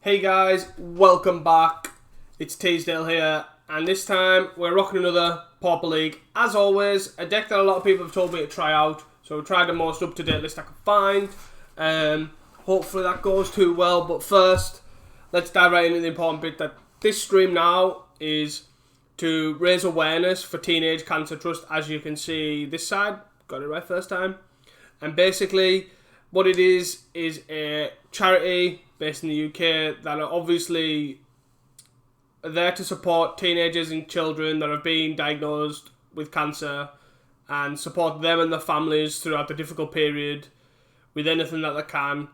Hey guys, welcome back. It's Teasdale here, and this time we're rocking another Pauper League. As always, a deck that a lot of people have told me to try out, so I tried the most up-to-date list I could find. Hopefully that goes too well, but first, let's dive right into the important bit that this stream now is to raise awareness for Teenage Cancer Trust. As you can see this side, got it right first time. And basically, what it is a charity based in the UK that are obviously there to support teenagers and children that have been diagnosed with cancer and support them and their families throughout the difficult period with anything that they can.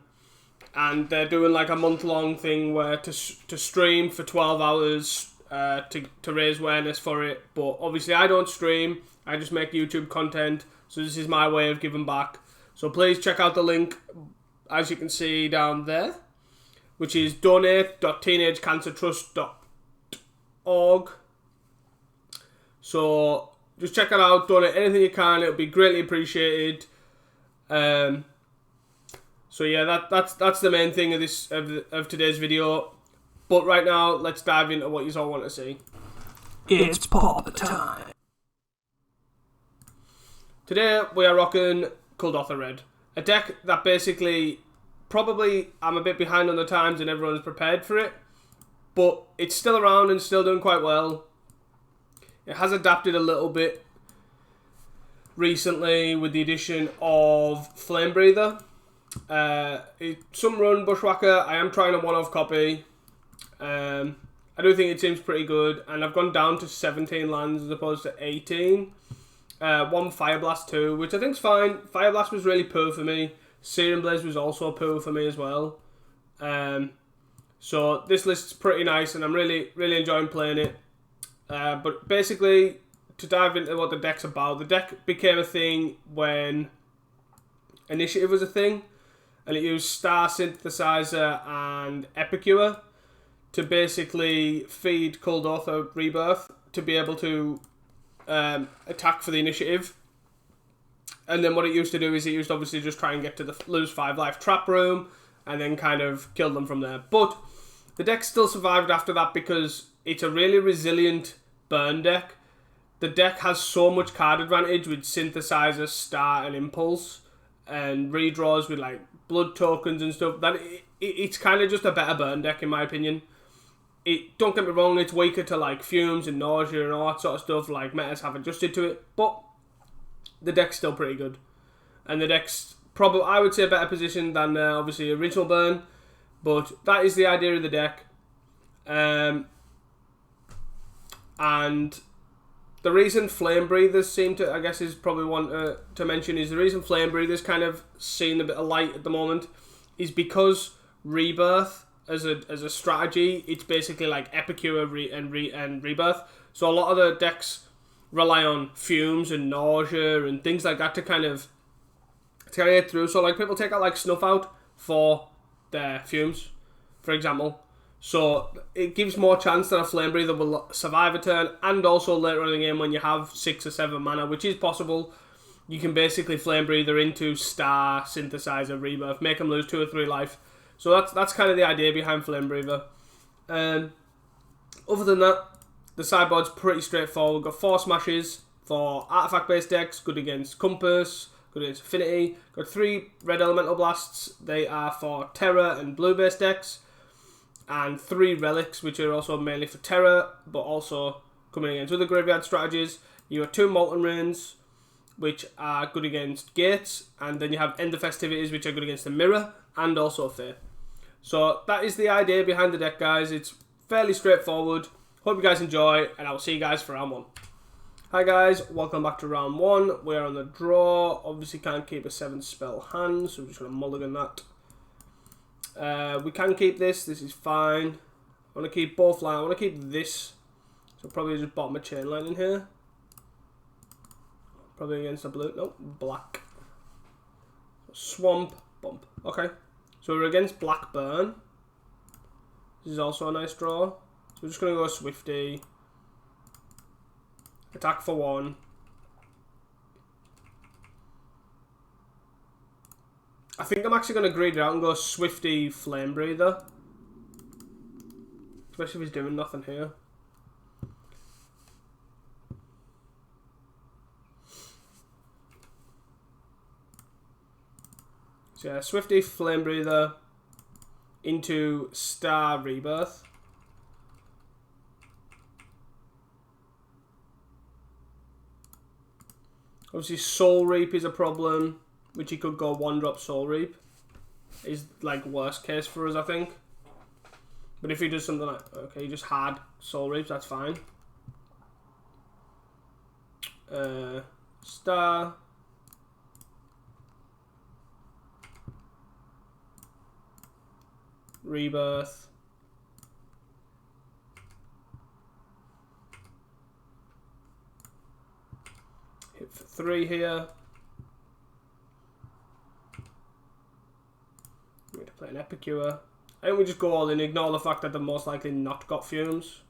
And they're doing like a month-long thing where to stream for 12 hours to raise awareness for it. But obviously I don't stream, I just make YouTube content, so this is my way of giving back. So please check out the link, as you can see down there, which is donate.teenagecancertrust.org. So just check it out, donate anything you can, it'll be greatly appreciated. So yeah, that's the main thing of this of today's video. But right now, let's dive into what you all want to see. It's Pauper time. Today we are rocking Kuldotha Red, a deck that basically probably I'm a bit behind on the times and everyone's prepared for it, but it's still around and still doing quite well. It has adapted a little bit recently with the addition of Flame Breather. Some run Bushwhacker. I am trying a one-off copy. I do think it seems pretty good, and I've gone down to 17 lands as opposed to 18. One Fire Blast too, which I think's fine. Fire Blast was really poor for me. Searing Blaze was also poor for me as well. So this list's pretty nice, and I'm really enjoying playing it. But basically, to dive into what the deck's about, the deck became a thing when Initiative was a thing, and it used Star Synthesizer and Epicure to basically feed Kuldotha Rebirth to be able to attack for the initiative. And then what it used to do is it used to obviously just try and get to the lose 5 life trap room and then kind of kill them from there. But the deck still survived after that because it's a really resilient burn deck. The deck has so much card advantage with Synthesizer, Star and Impulse and redraws with like blood tokens and stuff that it's kind of just a better burn deck in my opinion. Don't get me wrong, it's weaker to like Fumes and Nausea and all that sort of stuff, like metas have adjusted to it, but the deck's still pretty good. And the deck's probably, I would say, a better position than obviously original burn, but that is the idea of the deck. And the reason Flame Breathers seem to, I guess is probably one to mention, is the reason Flame Breathers kind of seeing a bit of light at the moment is because Rebirth as a strategy, it's basically like Epicure and Rebirth. So a lot of the decks rely on Fumes and Nausea and things like that to kind of get through. So like people take out like Snuff Out for their Fumes, for example. So it gives more chance that a Flame Breather will survive a turn, and also later on in the game when you have 6 or 7 mana, which is possible, you can basically Flame Breather into Star, Synthesizer, Rebirth, make them lose 2 or 3 life. So that's kind of the idea behind Flame Breather. Other than that, the sideboard's pretty straightforward. We've got 4 smashes for artifact-based decks, good against Compass, good against Affinity. Got 3 red elemental blasts. They are for Terra and blue-based decks. And 3 relics, which are also mainly for Terra, but also coming against other graveyard strategies. You have 2 Molten Rains, which are good against Gates. And then you have End of Festivities, which are good against the Mirror, and also Fate. So that is the idea behind the deck, guys. It's fairly straightforward. Hope you guys enjoy, and I'll see you guys for round 1. Hi guys, welcome back to round 1. We're on the draw. Obviously can't keep a 7 spell hand, so we're just going to mulligan that. We can keep this. This is fine. I want to keep both lines. I want to keep this. So probably just bottom a chain line in here. Probably against the blue. Nope, black. Swamp, bump. Okay. So we're against Blackburn. This is also a nice draw. So we're just going to go Swifty. Attack for 1. I think I'm actually going to greed it out and go Swifty Flame Breather. Especially if he's doing nothing here. So yeah, Swifty, Flame Breather into Star Rebirth. Obviously Soul Reap is a problem, which he could go 1-drop Soul Reap. Is like worst case for us, I think. But if he does something like, okay, he just had Soul Reaps, that's fine. Star. Rebirth. Hit for 3 here. I'm going to play an Epicure. I think we just go all in, ignore the fact that they're most likely not got Fumes.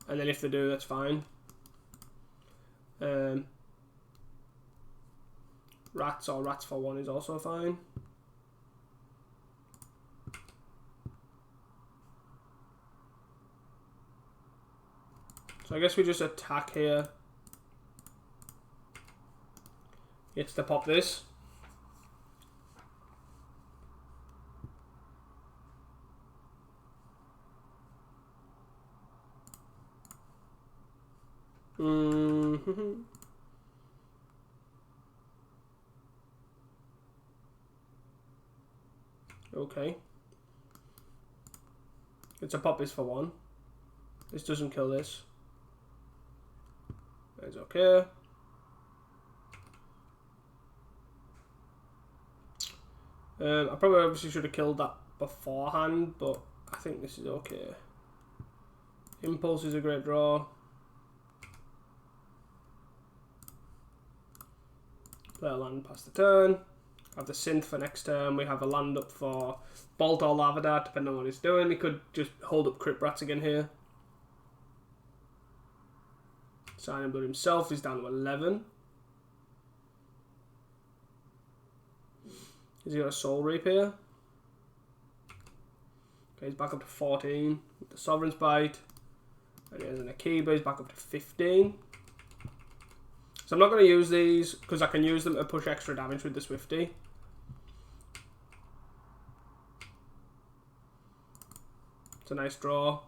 And then if they do, that's fine. Rats or Rats for 1 is also fine. So I guess we just attack here. Gets to pop this. Okay. It's a pop this for 1. This doesn't kill this. It's okay. I probably obviously should have killed that beforehand, but I think this is okay. Impulse is a great draw. Play a land past the turn. Have the synth for next turn. We have a land up for Bolt or Lava Dart, depending on what he's doing. He could just hold up Crypt Rats again here. Signing Blood himself is down to 11. Has he got a Soul Reap here? Okay, he's back up to 14 with the Sovereign's Bite. And he has an Akiba, he's back up to 15. So I'm not going to use these because I can use them to push extra damage with the Swifty. It's a nice draw.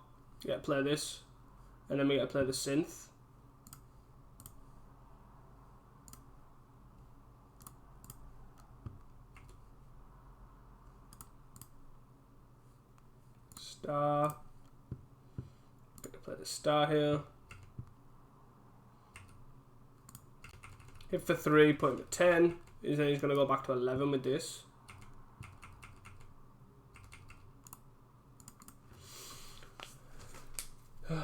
You get to play this. And then we get to play the Synth. Star. Get to play the Star here. Hit for 3, put him at 10. Then he's going to go back to 11 with this. So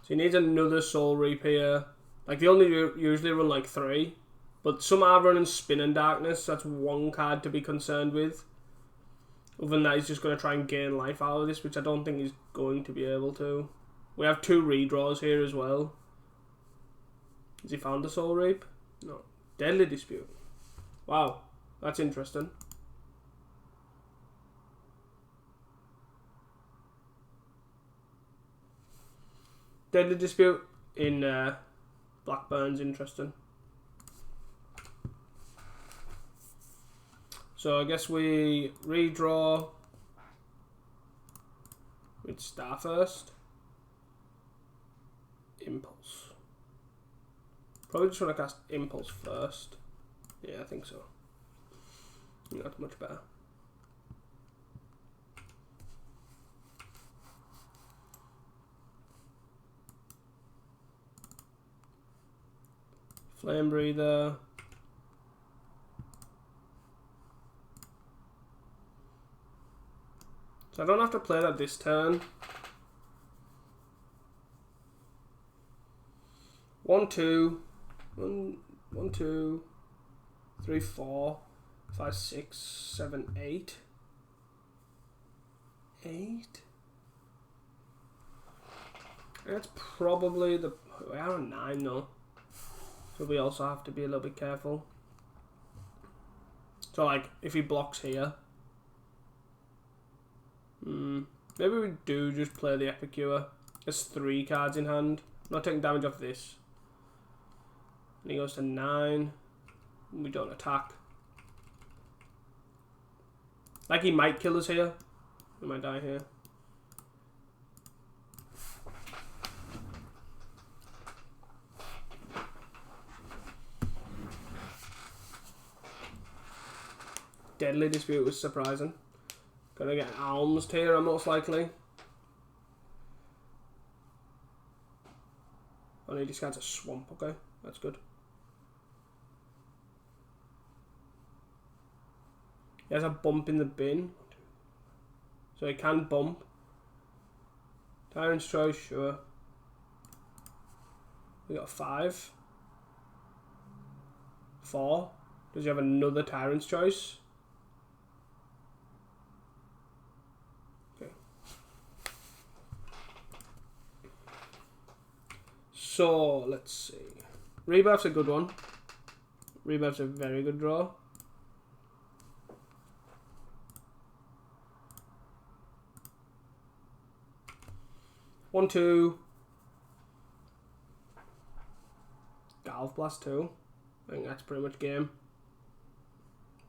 he needs another Soul Reap here. Like, they only usually run like 3. But some are running Spin and Darkness. So that's 1 card to be concerned with. Other than that, he's just going to try and gain life out of this, which I don't think he's going to be able to. We have 2 redraws here as well. Has he found a Soul Reap? No. Deadly Dispute. Wow, that's interesting. Deadly Dispute in Blackburn's interesting. So I guess we redraw with Star first. Impulse. Probably just want to cast Impulse first. Yeah, I think so. Not much better. Flame Breather. So I don't have to play that this turn. 1, 2, 1, 2, 3, 4, 5, 6, 7, 8. 8? That's probably the... We are on 9 though. So we also have to be a little bit careful. So, like, if he blocks here... maybe we do just play the Epicure. There's 3 cards in hand. I'm not taking damage off this. And he goes to 9. We don't attack. Like, he might kill us here. We might die here. Deadly Dispute was surprising. Gonna get an Alms Tear, most likely. Oh, he discards a Swamp, okay. That's good. He has a bump in the bin. So he can bump. Tyrant's Choice, sure. We got a 5. 4. Does he have another Tyrant's Choice? Okay. So, let's see. Rebirth's a good one. Rebirth's a very good draw. One, 2. Galv Blast 2. I think that's pretty much game.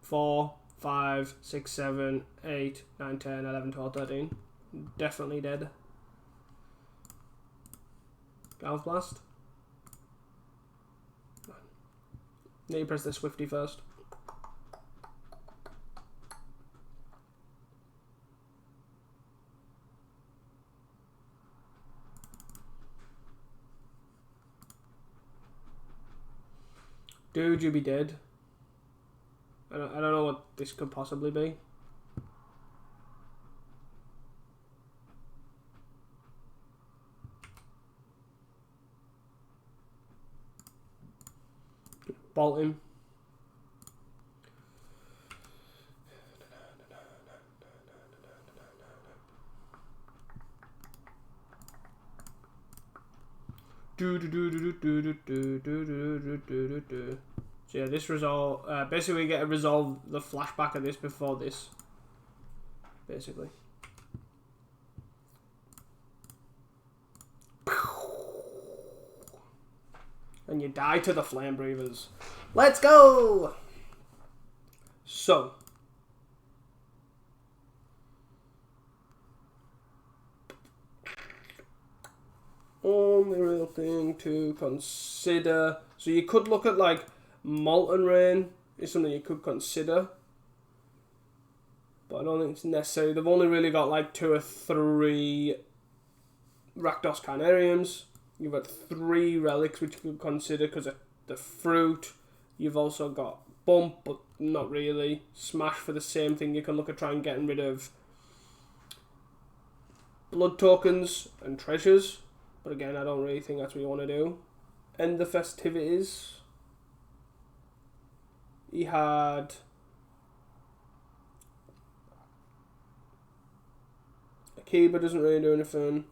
4, 5, 6, 7, 8, 9, 10, 11, 12, 13. Definitely dead. Galv Blast. Need to press the Swifty first. Dude, you be dead. I don't know what this could possibly be. Bolt him. So yeah, this resolve. Basically, we get to resolve the flashback of this before this. Basically. And you die to the Flame Breathers. Let's go! So. Only real thing to consider. So you could look at like Molten Rain is something you could consider. But I don't think it's necessary. They've only really got like 2 or 3 Rakdos Carnariums. You've got 3 relics which you could consider because of the fruit. You've also got Bump, but not really. Smash for the same thing. You can look at trying getting rid of blood tokens and treasures. But again, I don't really think that's what you want to do. End the festivities. He had Akiba doesn't really do anything.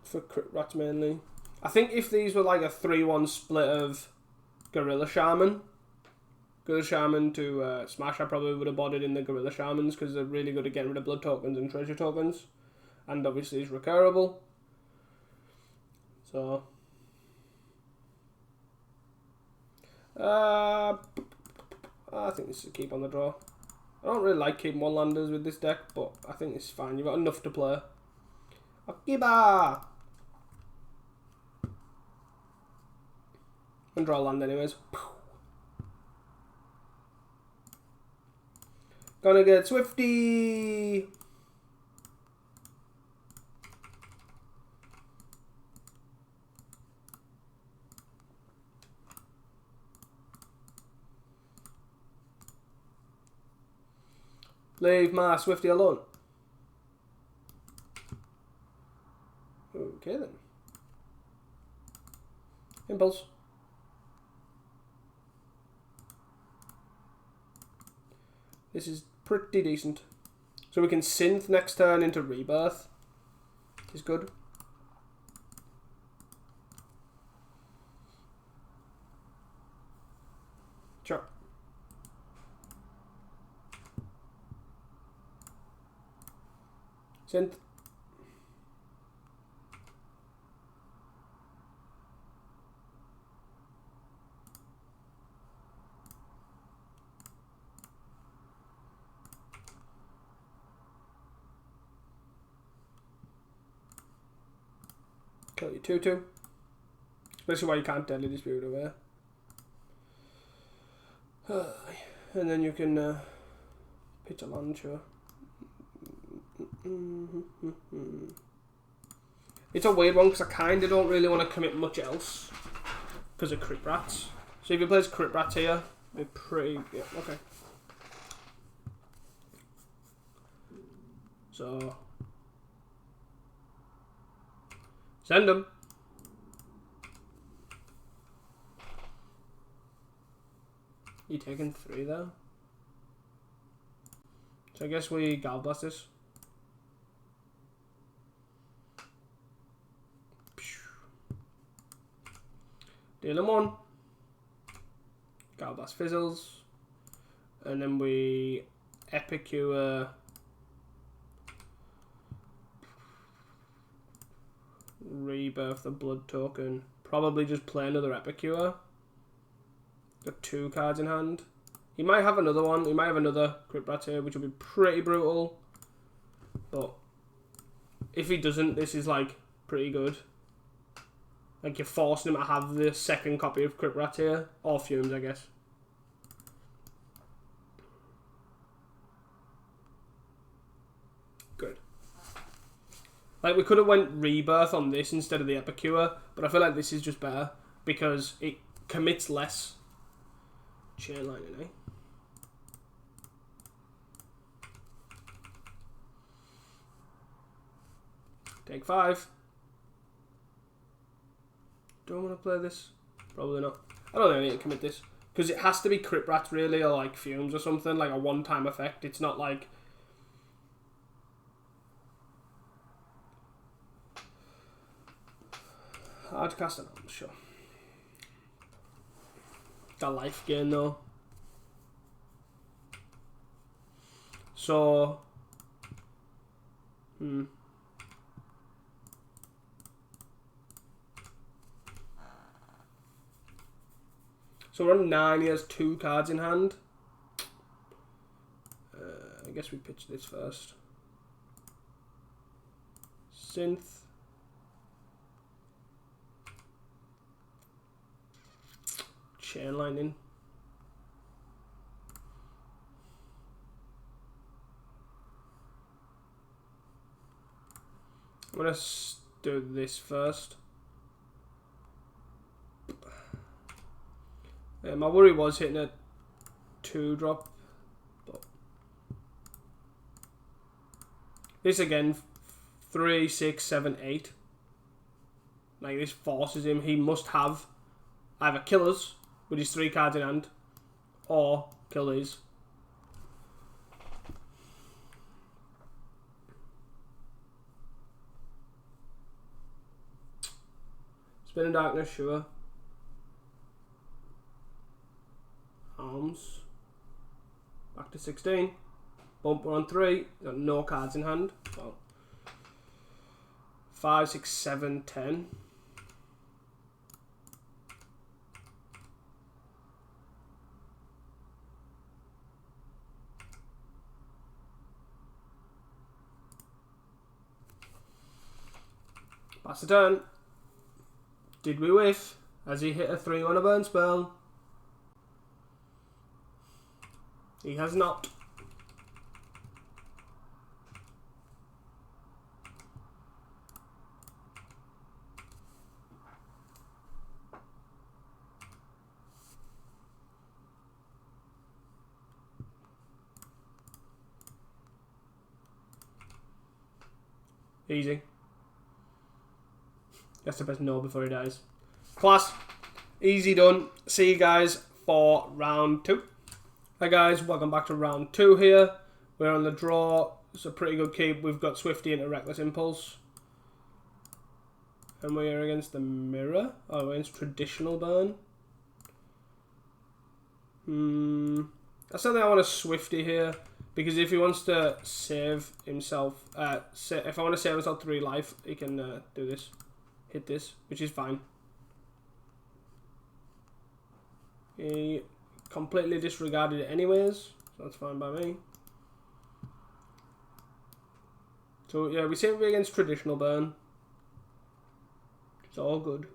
For crit rats mainly. I think if these were like a 3-1 split of Gorilla Shaman to Smash, I probably would have bought it in the Gorilla Shamans because they're really good at getting rid of blood tokens and treasure tokens. And obviously it's recurable. So I think this is a keep on the draw. I don't really like keeping one-landers with this deck, but I think it's fine. You've got enough to play. Akiba! And draw land anyways. Gonna get Swifty! Leave my Swifty alone. Okay then. Impulse. This is pretty decent. So we can synth next turn into Rebirth. Is good. Sure. Synth. Kill your 2/2. Especially why you can't deadly dispute over there. And then you can pitch a launcher. It's a weird one because I kind of don't really want to commit much else because of Crit Rats. So if he plays Crit Rats here, they're pretty... Yeah, okay. So... Send them. You taking 3 there? So I guess we Gallblast this. Deal him 1. Gallblast fizzles. And then we Epicure. Rebirth the blood token. Probably just play another Epicure. Got 2 cards in hand. He might have another one. He might have another Crit Rat here, which will be pretty brutal. But if he doesn't, this is like pretty good. Like you're forcing him to have the second copy of Crit Rat here. Or Fumes, I guess. Good. Like we could have went Rebirth on this instead of the Epicure, but I feel like this is just better because it commits less. Chain lightning, eh? Take 5. Do I want to play this? Probably not. I don't think I need to commit this. Because it has to be Crit Rat really, or like Fumes or something, like a one-time effect. It's not like... Hard cast it on, sure. That life gain though. So... So we're on 9, he has 2 cards in hand. I guess we pitch this first. Synth. Chain lightning. I'm gonna do this first. Yeah, my worry was hitting a 2-drop. But this again, 3, 6, 7, 8. Like this forces him. He must have either kill us with his 3 cards in hand, or kill these. Spin in Darkness, sure. Arms. Back to 16. Bump, we're on 3. Got no cards in hand. Well, 5, 6, 7, 10. Pass the turn. Did we whiff? As he hit a 3 on a burn spell? He has not. Easy. That's the best no before he dies. Class. Easy done. See you guys for round 2. Hi guys, welcome back to round 2 here. We're on the draw. It's a pretty good keep. We've got Swifty into Reckless Impulse. And we're against the Mirror. Oh, we're against Traditional Burn. I certainly I want a Swifty here. Because if he wants to save himself, if I want to save myself 3 life, he can do this. Hit this, which is fine. He completely disregarded it anyways, so that's fine by me. So yeah, we save against traditional burn. It's all good.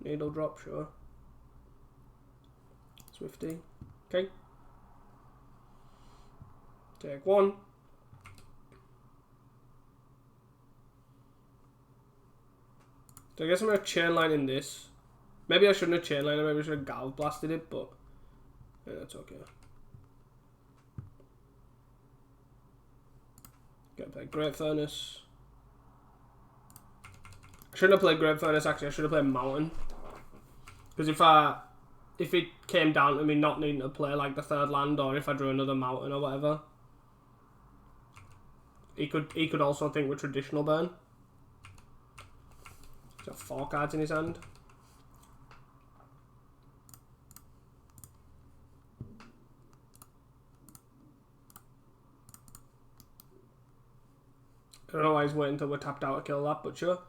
Needle drop, sure. Swifty. Okay. Take 1. So I guess I'm going to chain line in this. Maybe I shouldn't have chain lined it, maybe I should have galv blasted it, but yeah, that's okay. Gotta play Great Furnace. I shouldn't have played Great Furnace, actually, I should have played Mountain. Because if it came down to me not needing to play like the 3rd land, or if I drew another Mountain or whatever, he could also think with traditional burn. He's got 4 cards in his hand. I don't know why he's waiting until we're tapped out to kill that, but sure.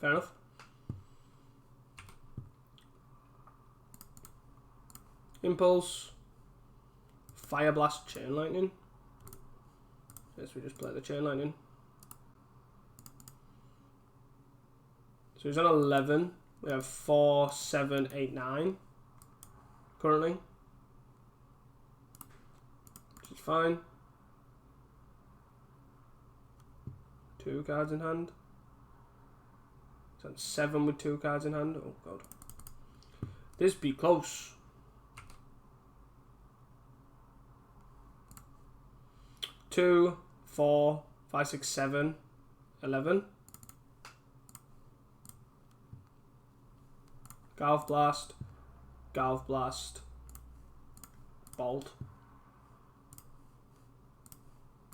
Fair enough. Impulse. Fire Blast, Chain Lightning. Guess we just play the Chain Lightning. So he's on 11. We have 4, 7, 8, 9 currently. Which is fine. 2 cards in hand. He's on 7 with 2 cards in hand. Oh god. This be close. 2, 4, 5, 6, 7, 11. Galv Blast, Bolt,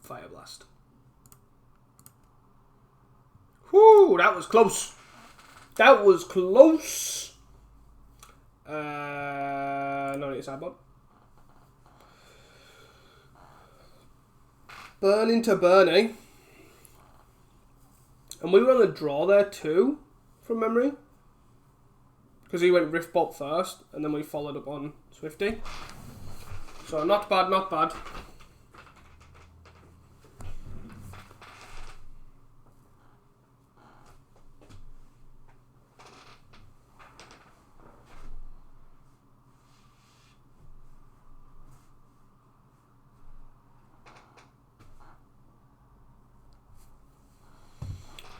Fire Blast. Whoo, that was close. That was close. No need sideboard. Burn into Burning. And we were on the draw there too, from memory. Because he went Rift Bolt first, and then we followed up on Swifty. So not bad, not bad.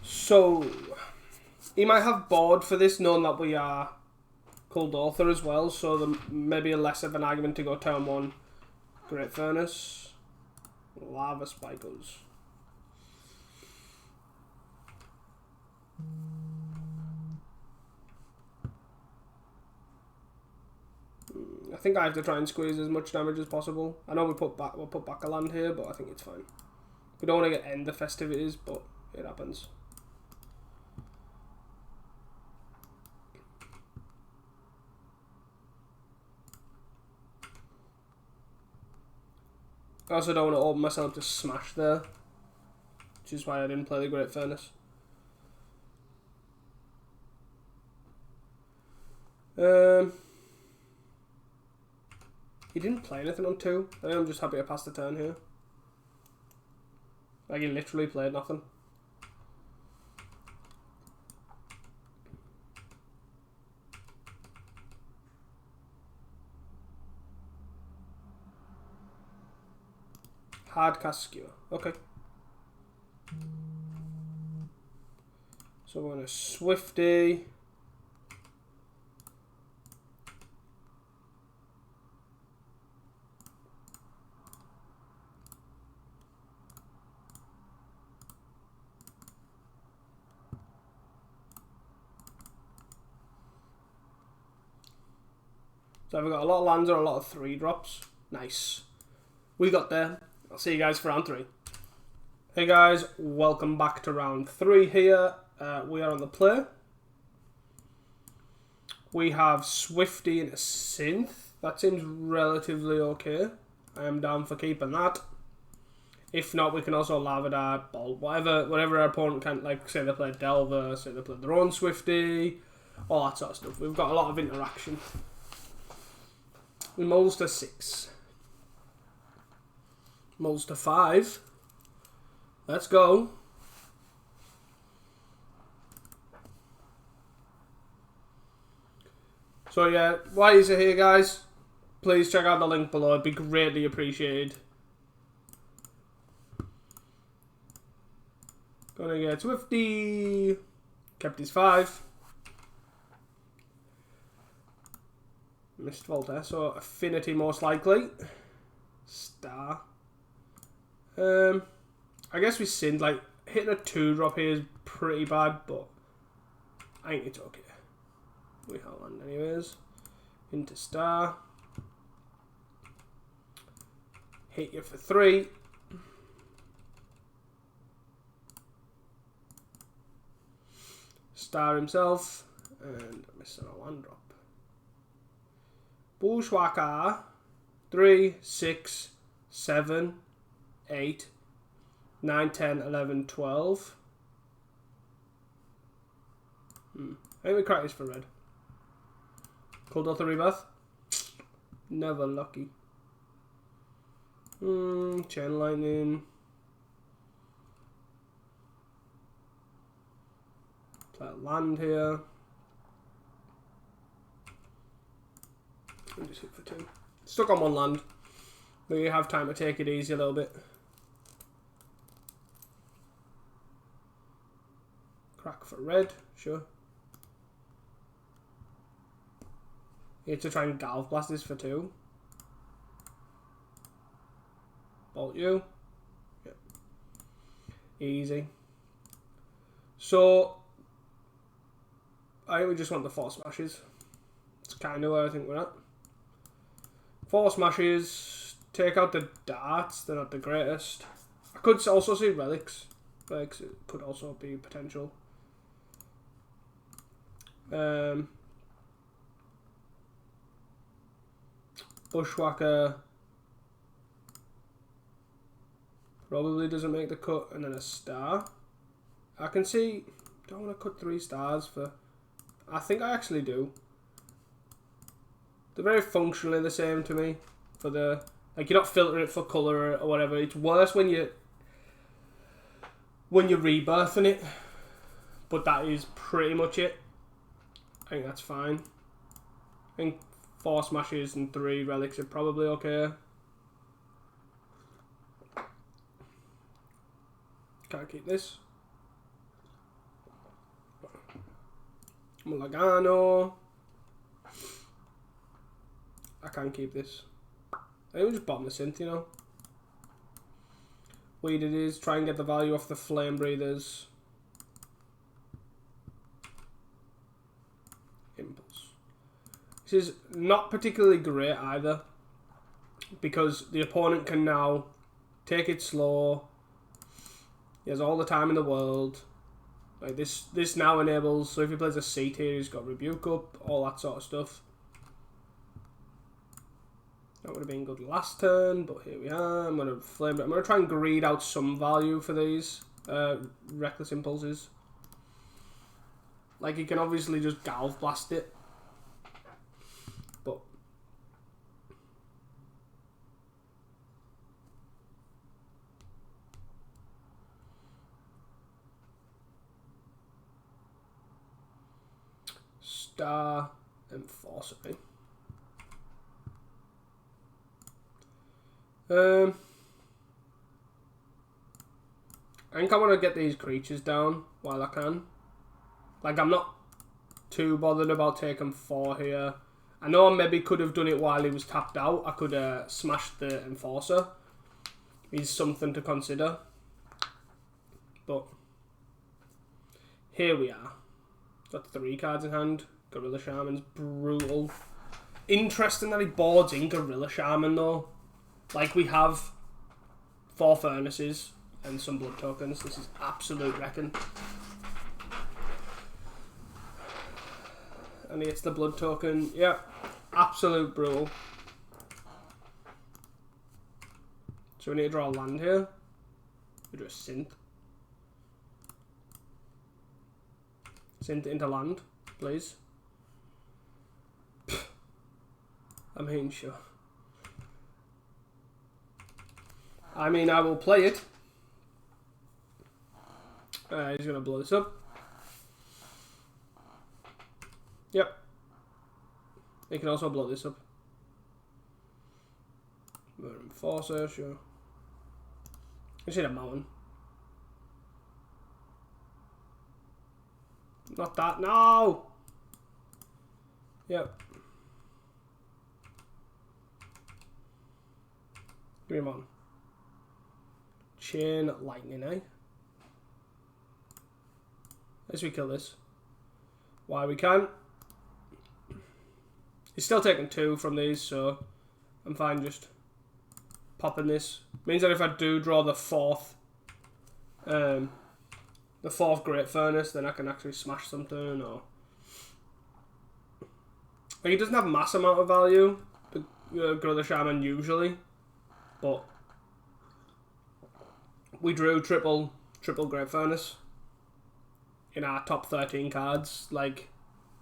So, he might have board for this, knowing that we are Kuldotha as well, so there may be less of an argument to go turn 1. Great Furnace. Lava Spikers. I think I have to try and squeeze as much damage as possible. I know we'll put back a land here, but I think it's fine. We don't want to end the festivities, but it happens. I also don't want to open myself to smash there, which is why I didn't play the Great Furnace. He didn't play anything on 2. I think I'm just happy I passed the turn here. Like, he literally played nothing. Hard cast Skewer. Okay. So we're going to Swifty. So we've got a lot of lands or a lot of 3-drops. Nice. We got there. I'll see you guys for round 3. Hey guys, welcome back to round 3 here. We are on the play. We have Swifty and a Synth. That seems relatively okay. I am down for keeping that. If not, we can also Lava Dart, Bolt, whatever our opponent can, like, say they play Delver, say they play their own Swifty, all that sort of stuff. We've got a lot of interaction. We moles to 6. Moles to 5. Let's go. So yeah, why is it here, guys? Please check out the link below. It'd be greatly appreciated. Gonna get Swifty. Kept his 5. Missed Volta, so Affinity most likely. Star. I guess we sinned. Like, hitting a 2-drop here is pretty bad, but I think it's okay. We can't land anyways. Into Star. Hit you for 3. Star himself. And missing a 1-drop. Bushwhacker. 3, 6, 7, 8, 9, 10, 11, 12. I think we crack this for red. Kuldotha Rebirth. Never lucky. Chain Lightning. Play a land here. And just hit for 2. Stuck on 1 land. We have time to take it easy a little bit. Crack for red, sure. You have to try and Galv Blast this for 2. Bolt you. Yep. Easy. So, I think we just want the 4 smashes. It's kind of where I think we're at. 4 smashes. Take out the darts. They're not the greatest. I could also see relics. Relics could also be potential. Bushwhacker probably doesn't make the cut, and then a star. I can see. Don't want to cut 3 stars for. I think I actually do. They're very functionally the same to me. For the like, you're not filtering it for color or whatever. It's worse when you're rebirthing it, but that is pretty much it. I think that's fine. I think 4 smashes and 3 relics are probably okay. Can't keep this. Mulagano. I can't keep this. I think we just bottom the synth, you know. Weed it is. Try and get the value off the flame breathers. Impulse. This is not particularly great either, because the opponent can now take it slow. He has all the time in the world. Like this now enables, so if he plays a seat here, he's got Rebuke up, all that sort of stuff. That would have been good last turn, but here we are. I'm gonna flame it. I'm gonna try and greed out some value for these reckless impulses. Like, you can obviously just Galv Blast it, but Star Enforcer. I think I want to get these creatures down while I can. Like, I'm not too bothered about taking 4 here. I know I maybe could have done it while he was tapped out. I could smash the Enforcer. He's something to consider. But here we are. Got 3 cards in hand. Gorilla Shaman's brutal. Interesting that he boards in Gorilla Shaman though. Like, we have 4 furnaces and some blood tokens. This is absolute wrecking. And he hits the blood token. Yeah. Absolute brutal. So we need to draw a land here. We do a synth. Synth into land, please. I mean, sure. I mean, I will play it. He's going to blow this up. Yep. He can also blow this up. Enforcer, sure. I see a mountain. Not that, no! Yep. Give me a mountain. Chain lightning, eh? Let's we kill this. Why we can't. He's still taking 2 from these, so I'm fine just popping this. Means that if I do draw the fourth Great Furnace, then I can actually smash something, or like, it doesn't have a mass amount of value, the Kuldotha Shaman usually, but we drew triple Great Furnace in our top 13 cards. Like,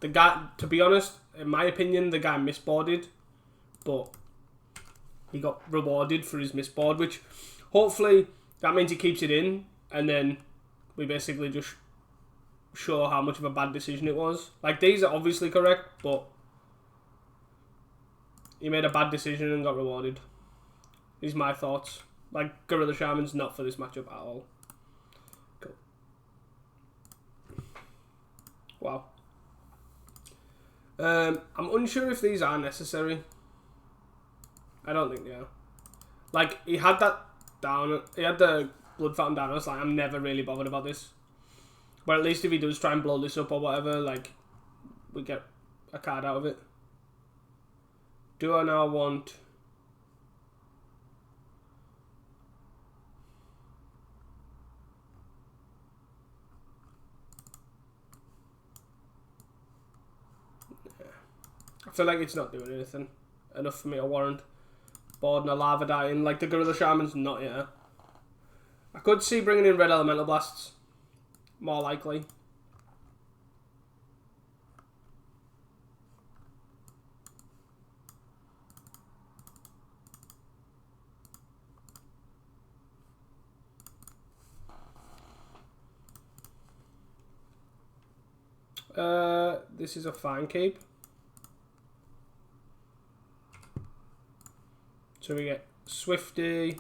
the guy, to be honest, in my opinion, the guy misboarded, but he got rewarded for his misboard, which hopefully that means he keeps it in, and then we basically just show how much of a bad decision it was. Like, these are obviously correct, but he made a bad decision and got rewarded. These are my thoughts. Like, Kuldotha Shaman's not for this matchup at all. Cool. Wow. I'm unsure if these are necessary. I don't think they are. Like, he had that down. He had the Blood Fountain down. I was like, I'm never really bothered about this. But at least if he does try and blow this up or whatever, like, we get a card out of it. Do I now want... I feel like it's not doing anything enough for me to warrant board and a lava dying. Like, the Kuldotha Shaman's not here. I could see bringing in red elemental blasts. More likely. This is a fine keep. So we get Swifty.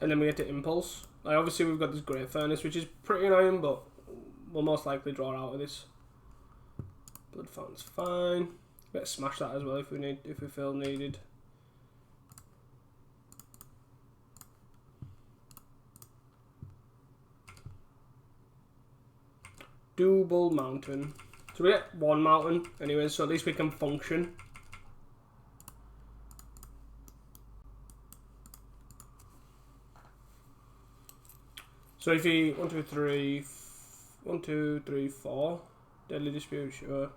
And then we get the Impulse. Like, obviously we've got this Great Furnace, which is pretty annoying, but we'll most likely draw out of this. Blood Fountain's fine. Better smash that as well if we feel needed. Double mountain. So we get 1 mountain anyway, so at least we can function. So if he 1, 2, 3, 4, Deadly Dispute, sure.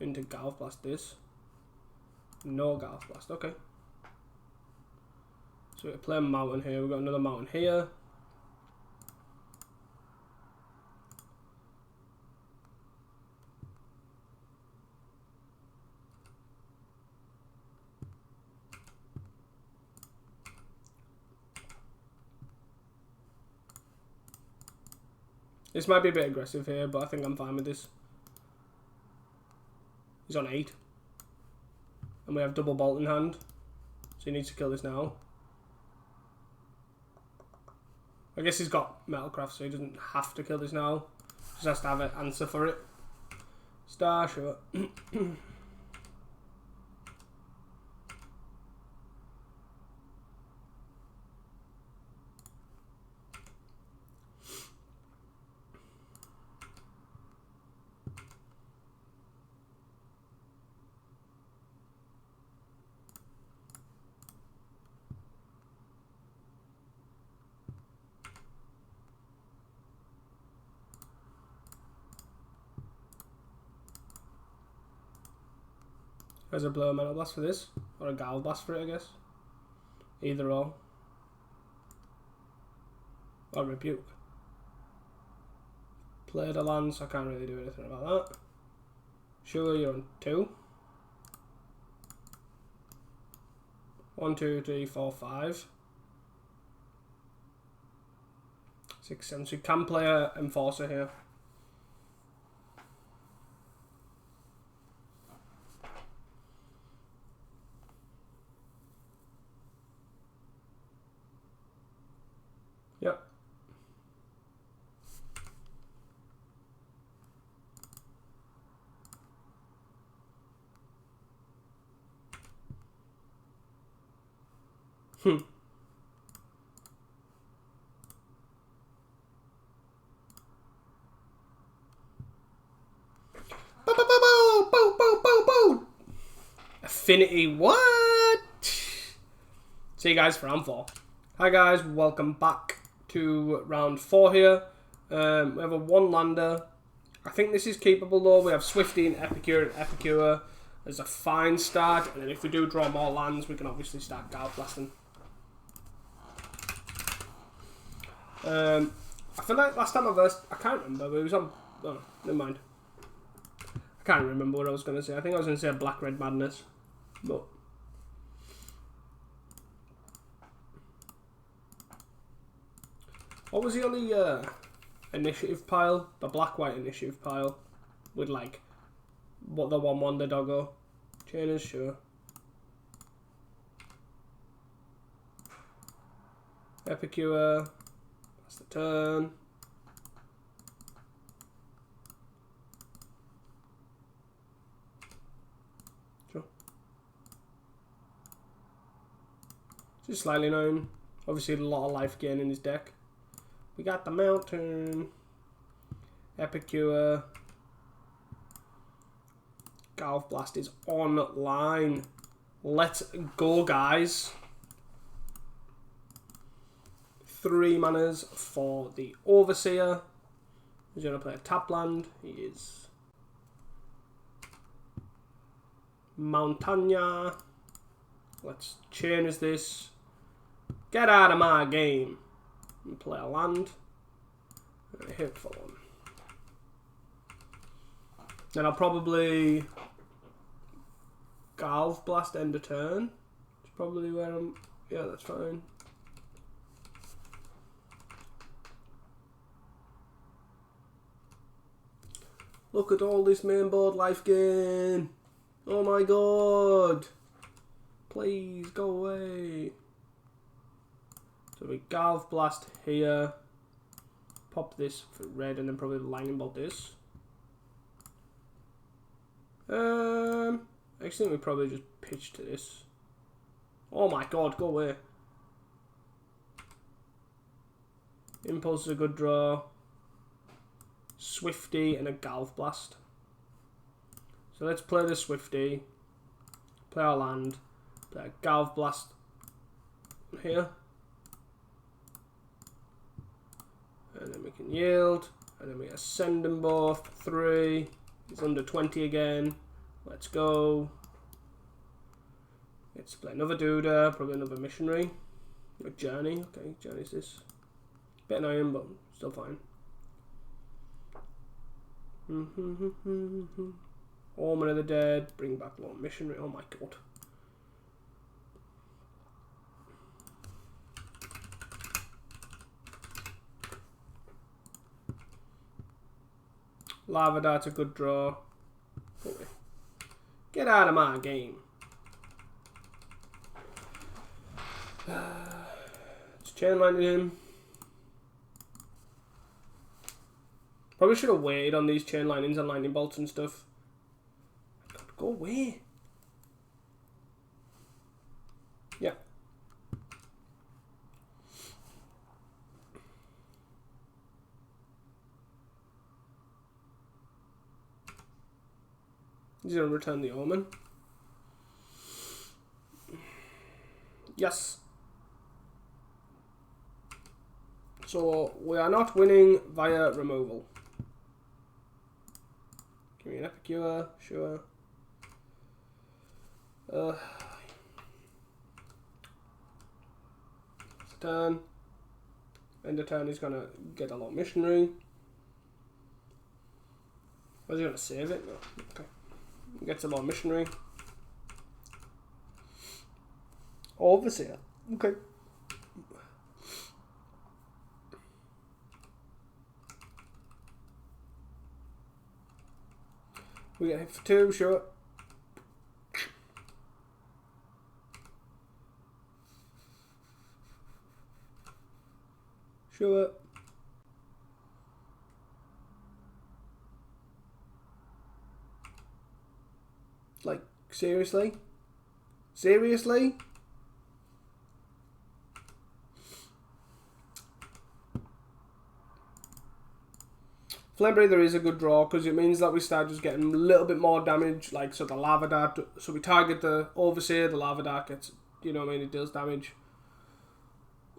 Into Golf Blast this. No Golf Blast, okay. So we play a mountain here, we've got another mountain here. This might be a bit aggressive here, but I think I'm fine with this. He's on 8. And we have double bolt in hand. So he needs to kill this now. I guess he's got Metalcraft, so he doesn't have to kill this now. Just has to have an answer for it. Star, sure. There's a blow metal blast for this, or a gal blast for it, I guess. Either or. Or rebuke. Play the land, so I can't really do anything about that. Sure, you're on 2. 1, 2, 3, 4, 5. 6, 7. So you can play a Enforcer here. Yep. Affinity, what? See you guys for round 4. Hi guys, welcome back to round 4 here. We have a 1 lander. I think this is keepable though. We have Swifty and Epicure and Epicure as a fine start. And then if we do draw more lands, we can obviously start Gal Blasting. I feel like last time I versed, I can't remember, but it was on, oh, never mind. I can't remember what I was going to say. I think I was going to say Black Red Madness, but what was he on the initiative pile? The black-white initiative pile with like what the 1/1 the doggo. Chainers, sure. Epicure. That's the turn. Sure. Just slightly annoying. Obviously a lot of life gain in his deck. We got the mountain. Epicure. Golf Blast is online. Let's go, guys. 3 manas for the Overseer. He's going to play a tap land. He is Montagna. Let's chain as this. Get out of my game. And play a land. And hit for 1. Then I'll probably Golf Blast end of turn. It's probably where I'm. Yeah, that's fine. Look at all this main board life gain. Oh my god. Please go away. So we Golf Blast here. Pop this for red and then probably lightning bolt this. I think we probably just pitch to this. Oh my god, go away. Impulse is a good draw. Swifty and a Golf Blast. So let's play the Swifty. Play our land. Play a Golf Blast here. And then we can yield. And then we ascend them both. 3. It's under 20 again. Let's go. Let's play another Duda. Probably another Missionary. A Journey. Okay, Journey's this. Bit annoying, but still fine. Omen of the Dead. Bring back Lone Missionary. Oh my god. Lava Dart's a good draw. Okay. Get out of my game. Let's chain lightning him. Probably should have waited on these chain lightnings and lightning bolts and stuff. God, go away. Yeah. He's going to return the Omen. Yes. So we are not winning via removal. Give me an Epicure, sure. Turn. End of turn, he's gonna get a lot of missionary. Was he gonna save it? No. Okay. Gets a lot of missionary. Overseer. Okay. We get hit for 2, sure. Sure. Like, seriously? Seriously? Flame Breather is a good draw because it means that we start just getting a little bit more damage. Like, so the Lava Dart, so we target the Overseer, the Lava Dart gets, you know what I mean, it deals damage.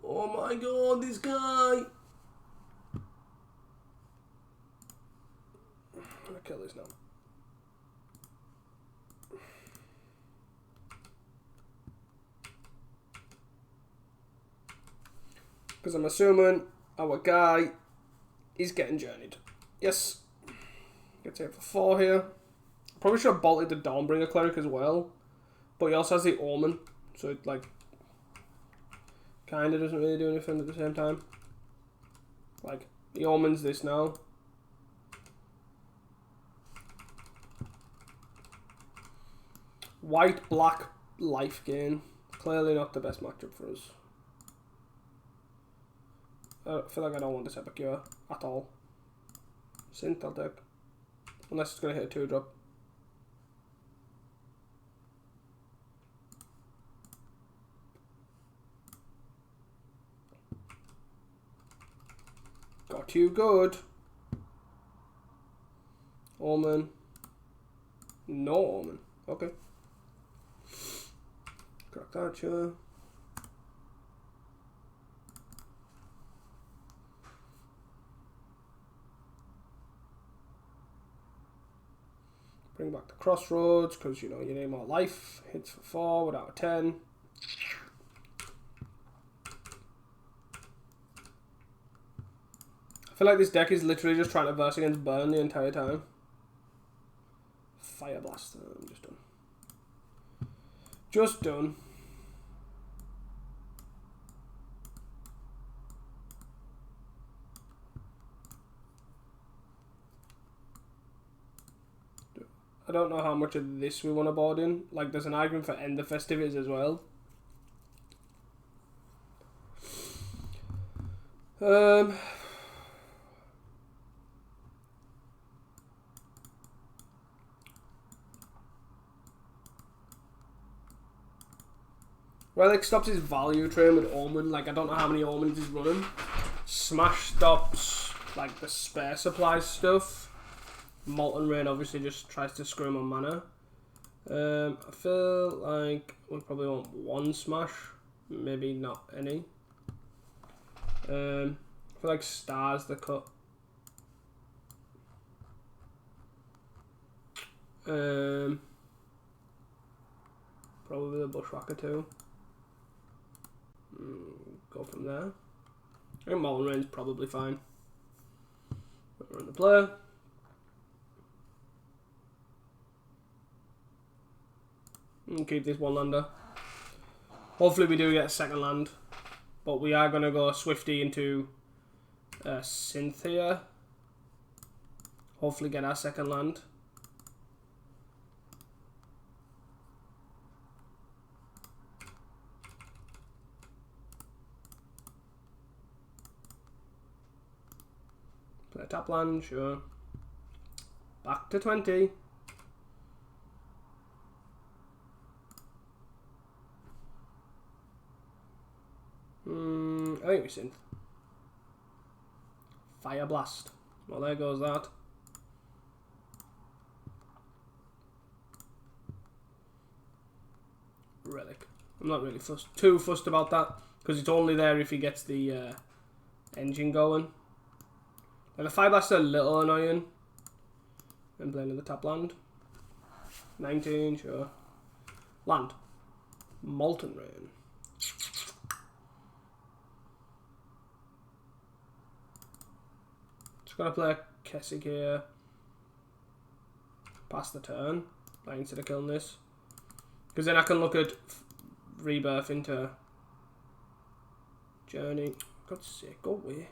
Oh my god, this guy! I'm gonna kill this now. Because I'm assuming our guy is getting journeyed. Yes. Gets hit for 4 here. Probably should have bolted the Dawnbringer Cleric as well. But he also has the Omen. So it, like, kind of doesn't really do anything at the same time. Like, the Omen's this now. White, black, life gain. Clearly not the best matchup for us. I feel like I don't want this Epicure at all. Synth I'll take. Unless it's going to hit a 2-drop. Got you good. Omen. No Omen. Okay. Crack that, sure. Bring back the Crossroads, because, you know, you need more life. Hits for 4 without a 10. I feel like this deck is literally just trying to verse against Burn the entire time. Fire Blast. I'm just done. Just done. I don't know how much of this we want to board in. Like, there's an argument for end the festivities as well. Relic stops his value train with Omen. Like, I don't know how many Omens he's running. Smash stops, like, the spare supply stuff. Molten Rain obviously just tries to screw him on mana. I feel like we probably want 1 Smash. Maybe not any. I feel like Star's the cut. Probably the Bushwhacker too. Go from there. I think Molten Rain's probably fine. We're in the play. And keep this 1-lander. Hopefully we do get a second land. But we are going to go Swifty into Synth here. Hopefully get our second land. Play a tap land, sure. Back to 20. I think we synth. Fire Blast. Well, there goes that. Relic. I'm not really too fussed about that because it's only there if he gets the engine going. And the Fire Blast is a little annoying. I'm playing in the top land. 19, sure. Land. Molten Rain. Just gonna play Kessig here. Pass the turn. Like, instead of killing this. Because then I can look at Rebirth into Journey. God's sake, go away.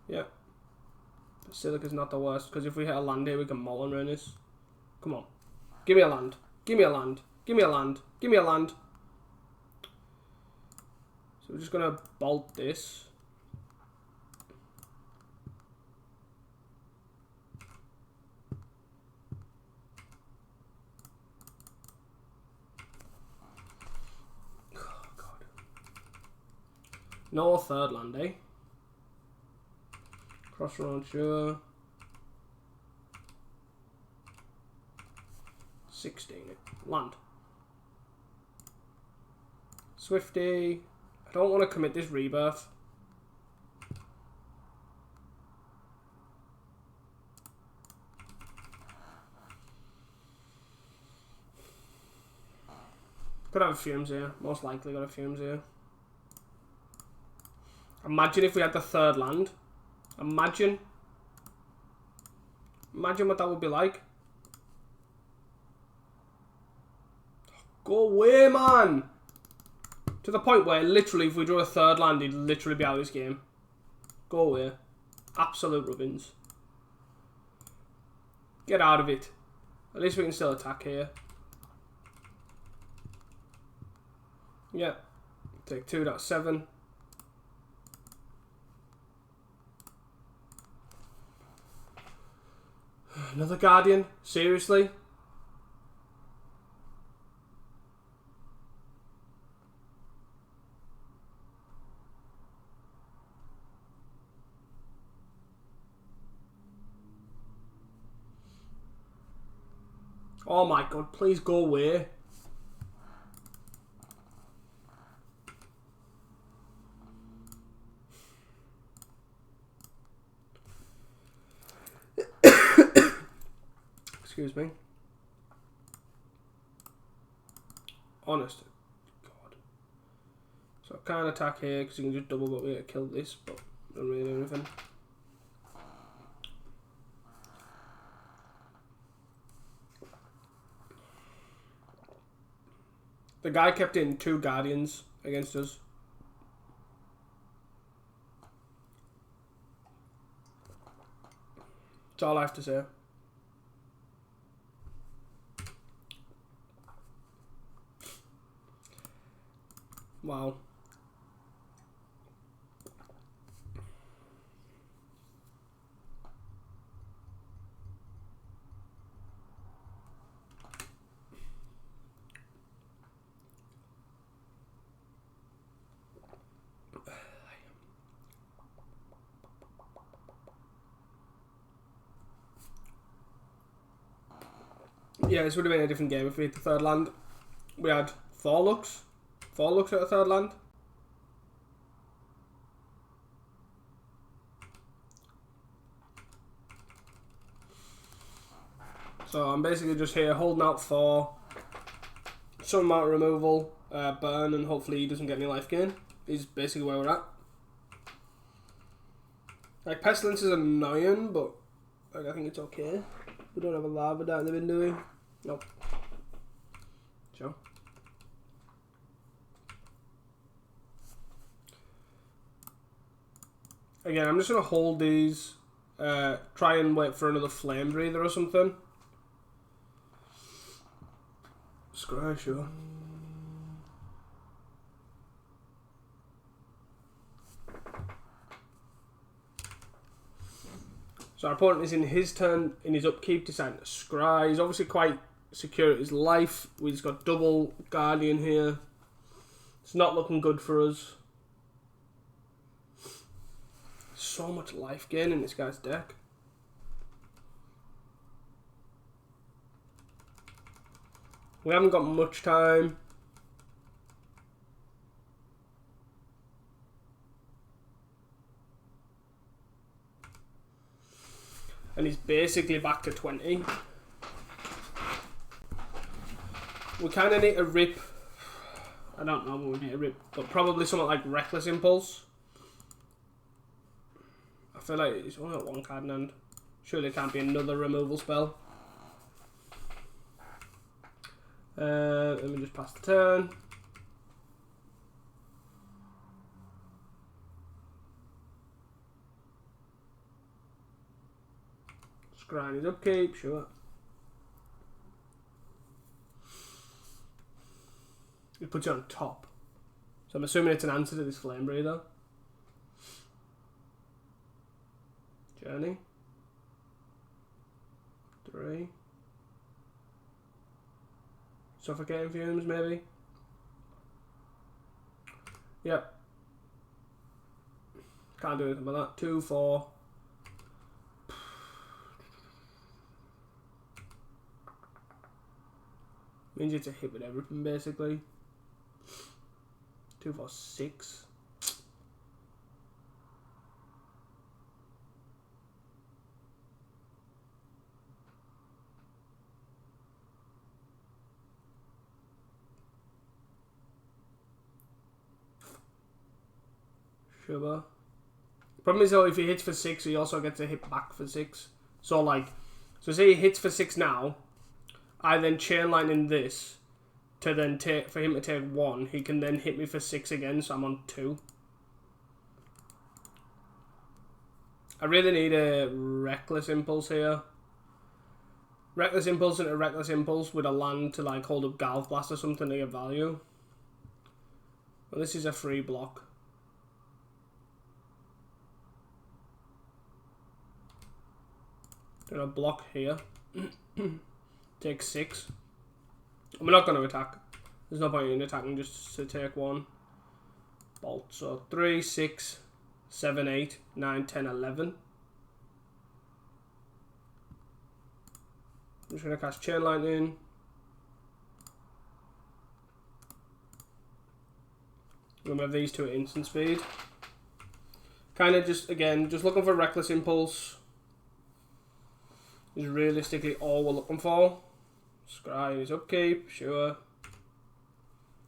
Yeah. Basilica's not the worst, because if we hit a land here, we can Molten Rain this. Come on. Give me a land. Give me a land. Give me a land. Give me a land. So we're just going to bolt this. Oh, God. No third land, eh? Crossroad, sure. 16. Land. Swifty. I don't want to commit this Rebirth. Could have a Fumes here. Most likely got a Fumes here. Imagine if we had the third land. Imagine what that would be like. Go away, man! To the point where, literally, if we drew a third land, he'd literally be out of this game. Go away. Absolute rubbins. Get out of it. At least we can still attack here. Yeah. Take 2.7. Another Guardian? Seriously? Oh my God, please go away. Excuse me. Honest to God. So I can't attack here because you can just double but we get killed this, but don't really do anything. The guy kept in 2 Guardians against us. That's all I have to say. Wow. Yeah, this would have been a different game if we hit the third land. We had 4 looks. 4 looks at the third land. So I'm basically just here holding out for some amount of removal, burn, and hopefully he doesn't get any life gain. Is basically where we're at. Like, Pestilence is annoying, but like, I think it's okay. We don't have a lava down they've been doing. Nope. Sure. Again, I'm just going to hold these. Try and wait for another Flame Breather or something. Scry, sure. So our opponent is in his turn, in his upkeep, deciding to scry. He's obviously quite secure at his life. We've got double Guardian here. It's not looking good for us. So much life gain in this guy's deck. We haven't got much time. And he's basically back to 20. We kind of need to rip. I don't know what we need to rip, but probably something like Reckless Impulse. I feel like it's only got one card in hand. Surely it can't be another removal spell. Let me just pass the turn. Scrying his upkeep, sure. It puts it on top. So I'm assuming it's an answer to this Flame Breather. Journey. 3. Suffocating Fumes, maybe. Yep. Can't do anything about that. 2, 4. Means it's a hit with everything, basically. 2, 4, 6. Sugar. Problem is though, if he hits for 6, he also gets a hit back for 6. So like, say he hits for 6 now, I then chain lightning this to then take for him to take 1. He can then hit me for 6 again, so I'm on 2. I really need a Reckless Impulse here. Reckless Impulse into Reckless Impulse with a land to like hold up Galv Blast or something to get value. Well, this is a free block. Gonna block here. Take 6. We're not going to attack. There's no point in attacking just to take 1. Bolt. So 3, 6, 7, 8, 9, 10, 11. I'm just going to cast Chain Lightning. Remember these two at instant speed. Kind of just, again, just looking for Reckless Impulse. Is realistically all we're looking for. Scry his upkeep, sure.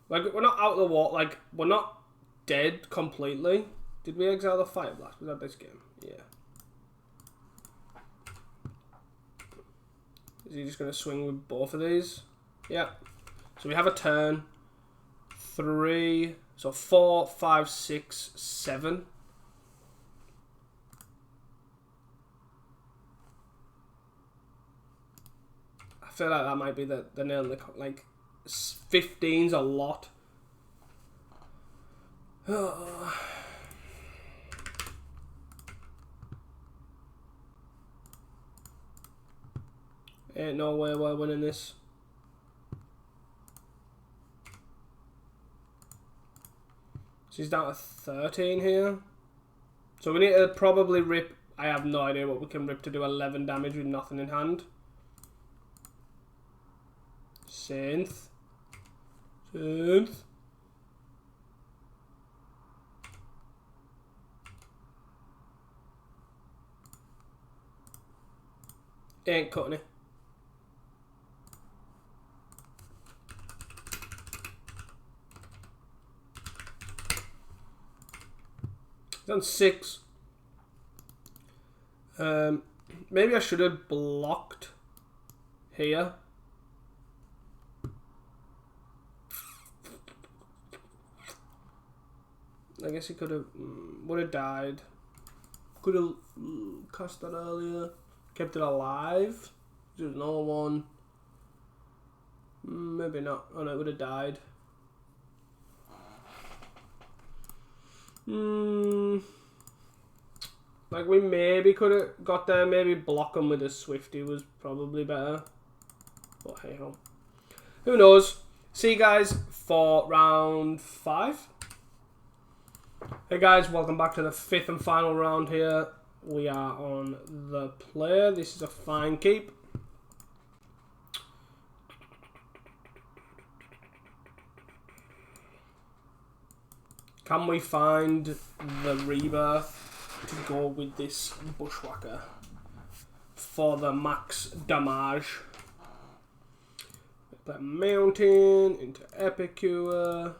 Like, we're not out of the water, like, we're not dead completely. Did we exile the Fire Blast? Was that this game? Yeah. Is he just going to swing with both of these? Yeah. So we have a turn. 3, so 4, 5, 6, 7. I feel like that might be the nail in the like 15's a lot. Ain't no way we're winning this. She's down to 13 here. So we need to probably rip. I have no idea what we can rip to do 11 damage with nothing in hand. Synth. Ain't cutting it. It's on 6. Maybe I should have blocked here. I guess he could have, would have died. Could have cast that earlier. Kept it alive. There's another one. Maybe not. Oh no, it would have died. Like we maybe could have got there. Maybe block him with a Swifty was probably better. But hey ho. Who knows? See you guys for round 5. Hey guys, welcome back to the 5th and final round here. We are on the player. This is a fine keep. Can we find the Rebirth to go with this Bushwhacker for the max damage? Play Mountain into Epicure.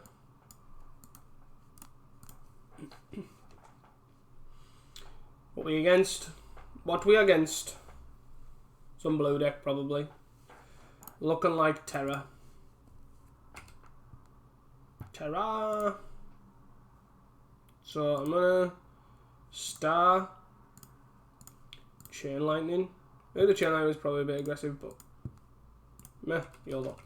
What we against? What we against? Some blue deck probably. Looking like Terra. Terra. So I'm gonna Star Chain Lightning. Maybe the Chain Lightning was probably a bit aggressive, but meh, YOLO.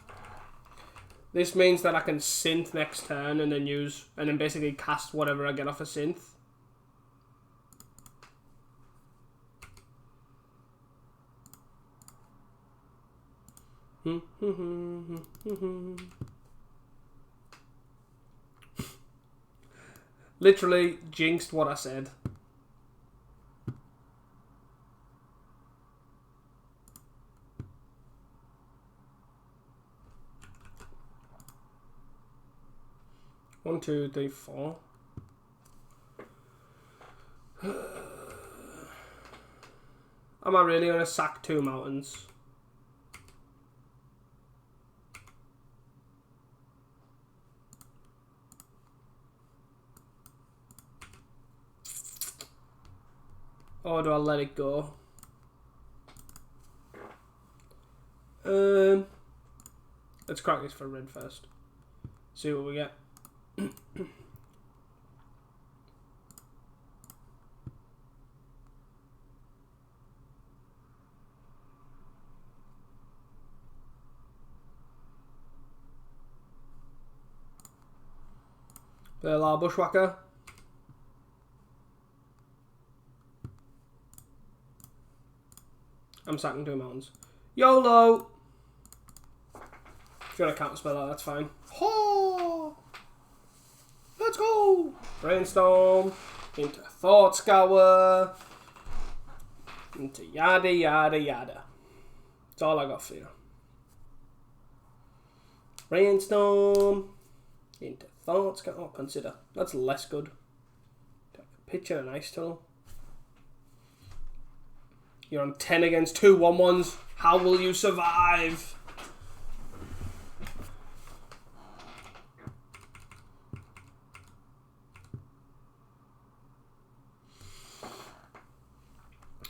This means that I can synth next turn and then basically cast whatever I get off a synth. Literally jinxed what I said. One, two, three, four. Am I really going to sack 2 mountains? Or do I let it go? Let's crack this for red first. See what we get. Play a La Bushwhacker. I'm sacking 2 mountains. YOLO! If you want to counterspell that, that's fine. Ho! Let's go! Brainstorm. Into Thought Scour. Into yada yada yada. That's all I got for you. Brainstorm. Into Thought Scour. Oh, consider. That's less good. Take a picture and ice tunnel. You're on 10 against 2 1/1s. How will you survive?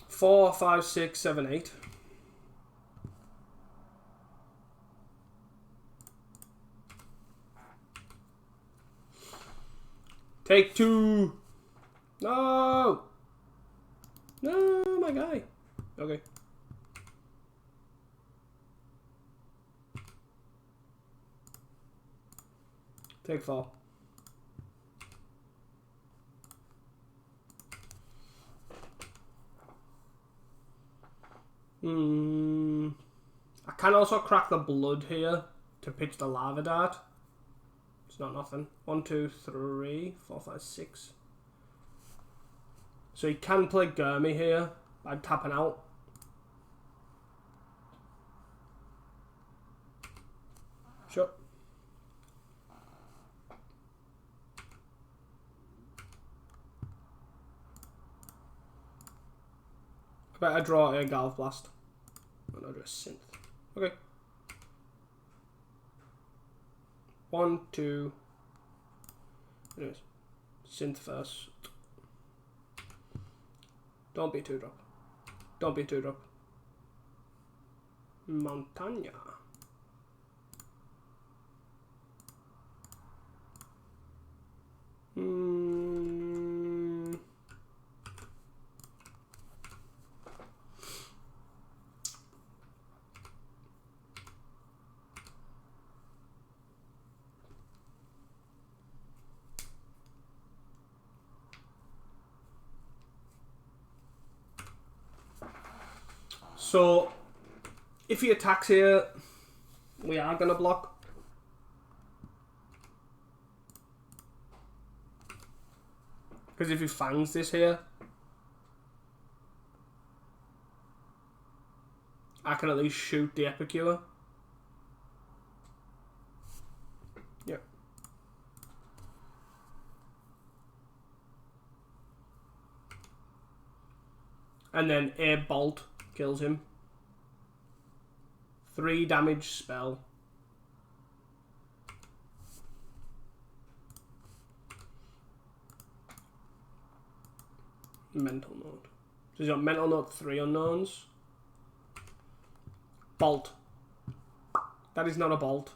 Four, 5, 6, 7, 8. Take 2. No. No, my guy. Okay. Take 4. I can also crack the blood here to pitch the lava dart. It's not nothing. 1, 2, 3, 4, 5, 6. So he can play Gurmy here by tapping out. Sure. I better draw a Galv Blast. And I'll do a synth. Okay. 1, 2. Anyways. Synth first. Don't be 2-drop. Don't be 2-drop. Montagna. So, if he attacks here, we are going to block. Because if he fangs this here, I can at least shoot the Epicure. Yep. And then a bolt kills him. 3 damage spell. Mental Note. So he's got Mental Note 3 unknowns. Bolt. That is not a bolt.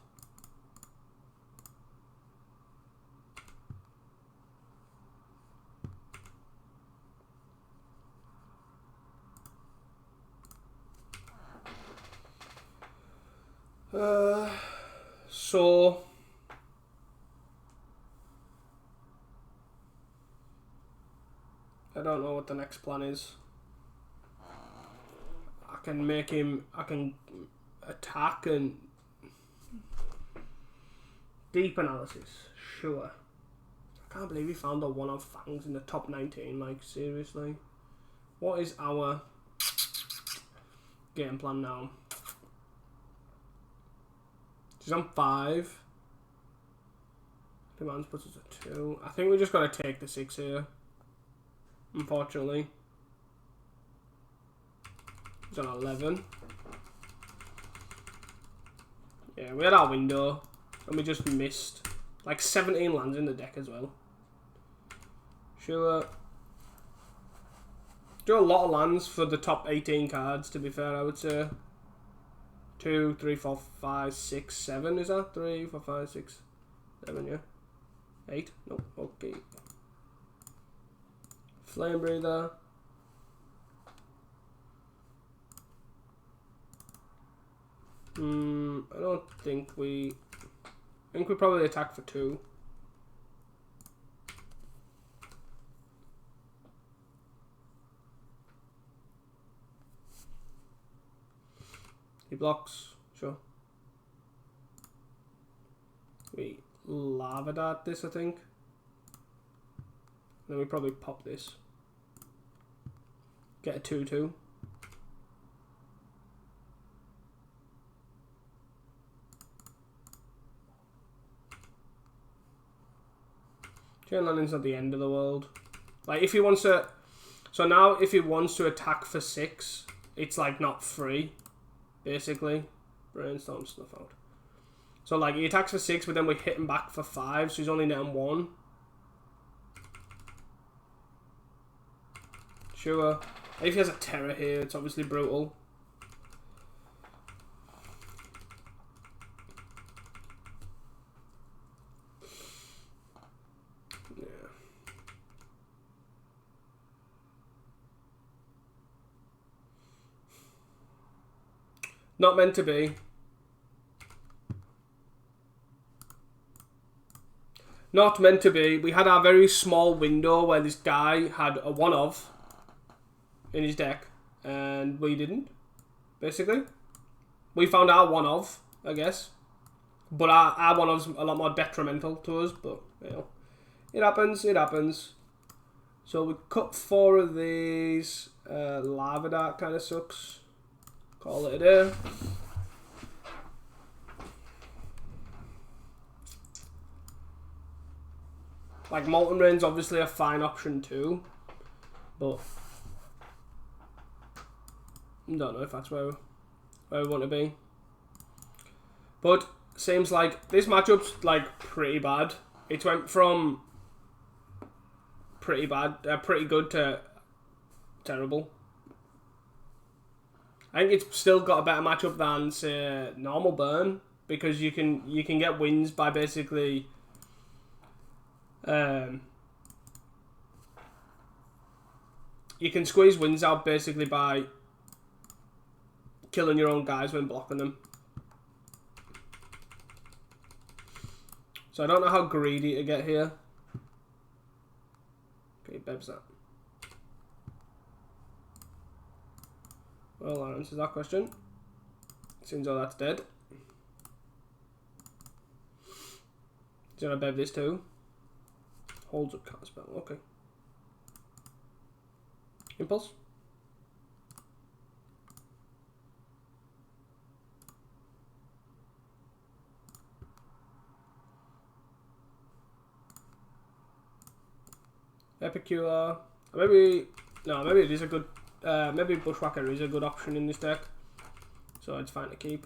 So I don't know what the next plan is. I can make him. I can attack and deep analysis. Sure. I can't believe he found the one of Fangs in the top 19. Like, seriously. What is our game plan now? She's on 5. Demands puts us at 2. I think we just got to take the 6 here. Unfortunately. He's on 11. Yeah, we had our window. And we just missed. Like 17 lands in the deck as well. Sure. Do a lot of lands for the top 18 cards, to be fair, I would say. 2, 3, 4, 5, 6, 7, is that? 3, 4, 5, 6, 7, yeah. 8? No, okay. Flame Breather. I don't think we... I think we probably attack for 2. He blocks, sure. We Lava Dart this, I think. Then we probably pop this. Get a 2-2. Chain Landing's not the end of the world. Like, if he wants to... So now, if he wants to attack for 6, it's, like, not free, basically. Brainstorm stuff out. So, like, he attacks for 6, but then we hit him back for 5, so he's only netting 1. Sure. If he has a Terror here, it's obviously brutal. Yeah. Not meant to be. Not meant to be. We had our very small window where this guy had a one of in his deck, and we didn't, basically. We found our one of, I guess. But our one of's a lot more detrimental to us, but, you know. It happens, it happens. So we cut 4 of these. Lava Dart kind of sucks. Call it a day. Like, Molten Rain's obviously a fine option too, but I don't know if that's where we want to be. But seems like this matchup's like pretty bad. It went from pretty bad, pretty good to terrible. I think it's still got a better matchup than, say, normal burn, because you can get wins by basically you can squeeze wins out basically by killing your own guys when blocking them. So I don't know how greedy to get here. Okay, Beb's that. Well, that answers that question. Seems all that's dead. He's gonna Bev this too. Holds up cast spell, okay. Impulse. Epicure. Maybe it is a good. Maybe Bushwhacker is a good option in this deck, so it's fine to keep.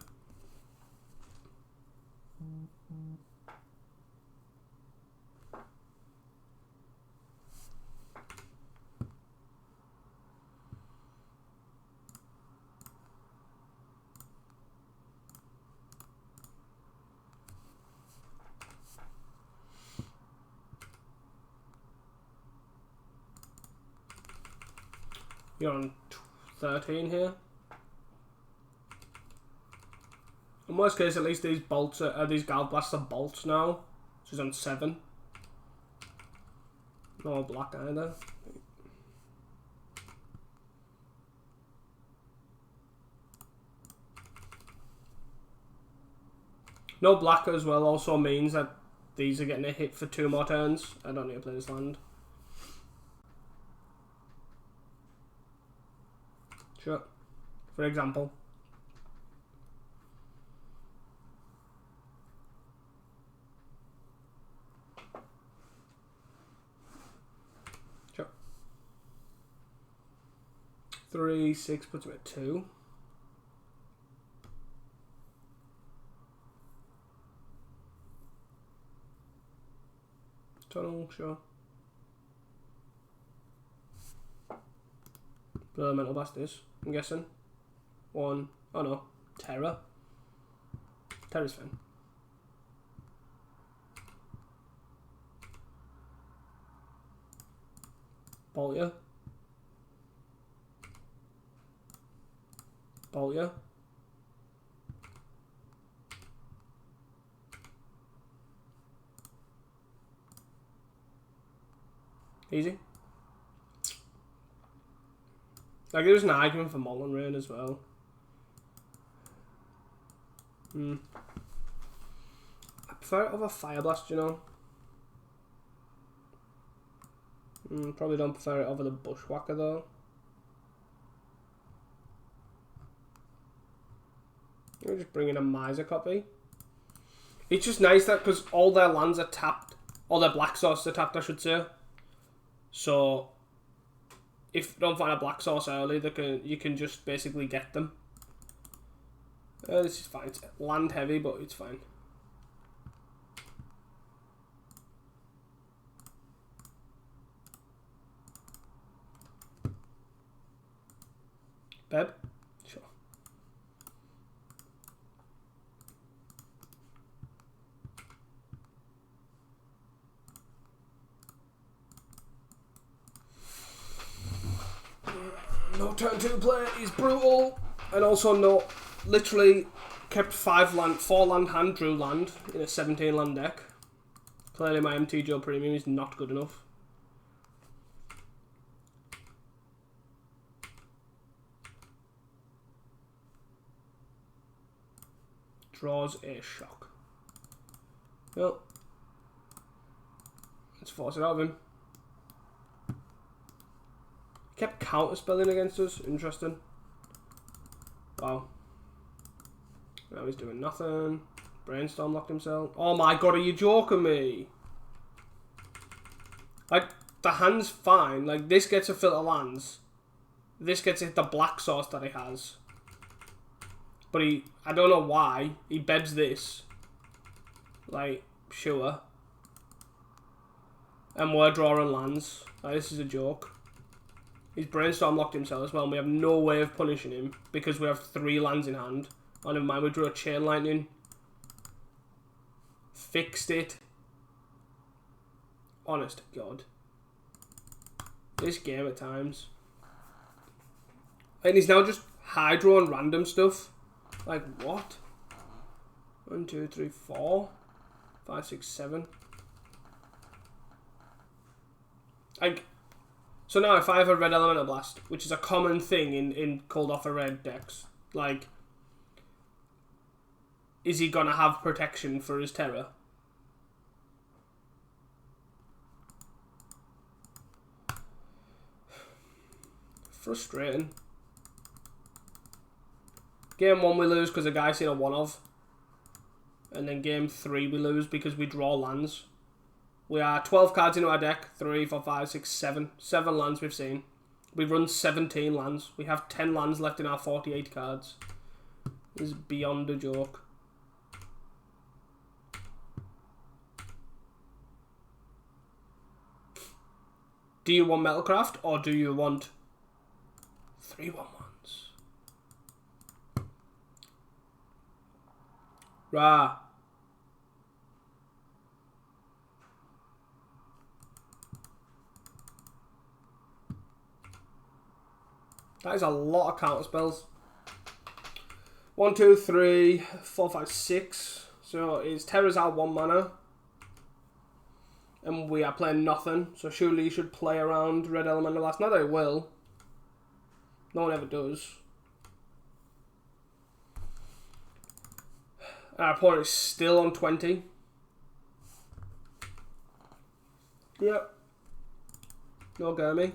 You're on 13 here. In worst case, at least these bolts these Galv Blasts are bolts now. She's on 7. No black either. No black as well also means that these are getting a hit for 2 more turns. I don't need to play this land. Sure. For example. Sure. 3, 6 puts me at 2. Tunnel, sure. Blur Mental Blast is, I'm guessing. 1, oh no, Terror. Terror's fine. Bolt ya. Easy. Like, there's an argument for Mullen Rain as well. I prefer it over Fire Blast, you know. Probably don't prefer it over the Bushwhacker though. Let me just bring in a Miser copy. It's just nice that because all their lands are tapped, all their black sources are tapped, I should say. So if you don't find a black source early, you can just basically get them. This is fine. It's land heavy, but it's fine. Beb? Sure. No turn 2 play is brutal. And also no, literally kept 4 land hand, drew land in a 17 land deck. Clearly my MTGO premium is not good enough. Draws a shock. Well, let's force it out of him. Kept counterspelling against us. Interesting. Wow. Now he's doing nothing. Brainstorm locked himself. Oh my god, are you joking me? Like, the hand's fine. Like, this gets a filter lands. This gets hit the black source that he has. But I don't know why, he beds this. Like, sure. And we're drawing lands. Like, this is a joke. He's Brainstorm locked himself as well, and we have no way of punishing him because we have 3 lands in hand. Oh, never mind, we drew a Chain Lightning. Fixed it. Honest to God. This game at times. And he's now just Hydro and random stuff. Like, what? 1, 2, 3, 4, 5, 6, 7. Like, so now if I have a red Elemental Blast, which is a common thing in Kuldotha red decks, like, is he gonna have protection for his Terror? Frustrating. Game 1 we lose because a guy's seen a 1-of. And then game 3 we lose because we draw lands. We are 12 cards into our deck. 3, 4, 5, 6, 7. 7 lands we've seen. We've run 17 lands. We have 10 lands left in our 48 cards. This is beyond a joke. Do you want Metalcraft or do you want 3/1/1s? Rah. That is a lot of counter spells. 1, 2, 3, 4, 5, 6. So is Terra's out 1 mana. And we are playing nothing. So surely you should play around Red Elemental Blast. Not that it will. No one ever does. Our opponent is still on 20. Yep. No Gurmy.